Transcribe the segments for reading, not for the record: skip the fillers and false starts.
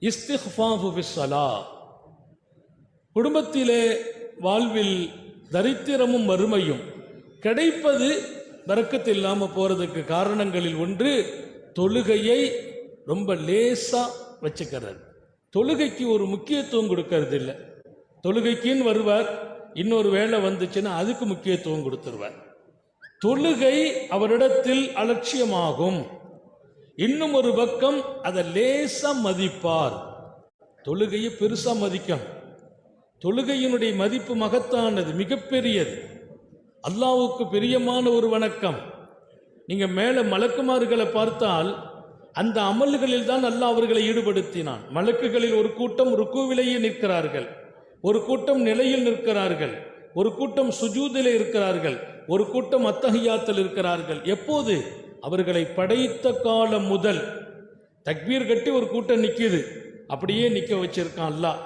இஸ்திஃபாஃபு ஃபிஸ்ஸலா, குடும்பத்திலே வாழ்வில் தரித்திரமும் வறுமையும் கிடைப்பது பரக்கத்து இல்லாமல் போறதுக்கு காரணங்களில் ஒன்று தொழுகையை ரொம்ப லேசா வச்சுக்கிறது. தொழுகைக்கு ஒரு முக்கியத்துவம் கொடுக்கறது இல்லை. தொழுகைக்குன்னு வருவார், இன்னொரு வேலை வந்துச்சுன்னா அதுக்கு முக்கியத்துவம் கொடுத்துருவார். தொழுகை அவரிடத்தில் அலட்சியமாகும். இன்னும் ஒரு பக்கம் அதை லேசா மதிப்பார். தொழுகையை பெருசா மதிக்கணும். தொழுகையினுடைய மதிப்பு மகத்தானது, மிகப்பெரியது, அல்லாஹ்வுக்கு பிரியமான ஒரு வணக்கம். நீங்க மேல மலக்குமார்களை பார்த்தால் அந்த அமல்களில் தான் அல்லாஹ் அவர்களை ஈடுபடுத்தினான். மலக்குகளில் ஒரு கூட்டம் ருக்குவிலேயே நிற்கிறார்கள், ஒரு கூட்டம் நிலையில் நிற்கிறார்கள், ஒரு கூட்டம் சுஜூதிலே இருக்கிறார்கள், ஒரு கூட்டம் அத்தஹியாத்தில் இருக்கிறார்கள். எப்போது? அவர்களை படைத்த காலம் முதல். தக்பீர் கட்டி ஒரு கூட்டம் நிக்குது, அப்படியே நிக்க வச்சிருக்கான் அல்லாஹ்.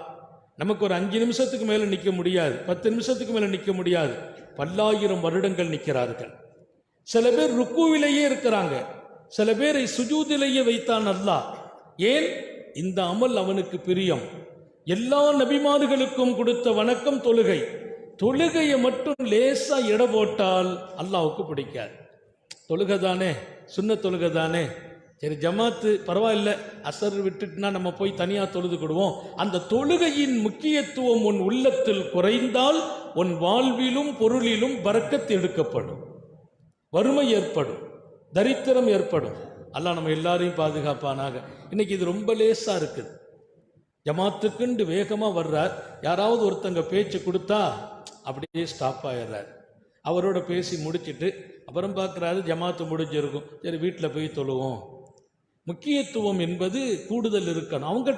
நமக்கு ஒரு 5 நிமிஷத்துக்கு மேல நிக்க முடியாது, 10 நிமிஷத்துக்கு மேல நிக்க முடியாது. பல்லாயிரம் வருடங்கள் நிற்கிறார்கள். சில பேர் ருக்குவிலேயே இருக்கிறாங்க, சில பேரை சுஜூதிலேயே வைத்தான் அல்லாஹ். ஏன்? இந்த அமல் அவனுக்கு பிரியம். எல்லா நபிமார்களுக்கும் கொடுத்த வணக்கம் தொழுகை. தொழுகையை மட்டும் லேசா எடை போட்டால் அல்லாஹ்வுக்கு பிடிக்காது. தொழுகை தானே, சுன்ன தொழுகை தானே, சரி ஜமாத்து பரவாயில்ல, அசர் விட்டுட்டுனா நம்ம போய் தனியா தொழுதுக்கிடுவோம். அந்த தொழுகையின் முக்கியத்துவம் உன் உள்ளத்தில் குறைந்தால் உன் வாழ்விலும் பொருளிலும் பரக்கத்து எடுக்கப்படும், வறுமை ஏற்படும், தரித்திரம் ஏற்படும். அல்லாஹ் நம்ம எல்லாரையும் பாதுகாப்பானாக. இன்னைக்கு இது ரொம்ப லேசா இருக்குது. ஜமாத்துக்குண்டு வேகமா வர்றார், யாராவது ஒருத்தங்க பேச்சு கொடுத்தா அப்படியே ஸ்டாப் ஆயிடுறார். அவரோட பேசி முடிச்சிட்டு அப்புறம் பார்க்குறாரு ஜமாத்து முடிஞ்சிருக்கும், சரி வீட்டில் போய் தொழுவோம். முக்கியத்துவம் என்பது கூடுதல் இருக்கணும். அவங்க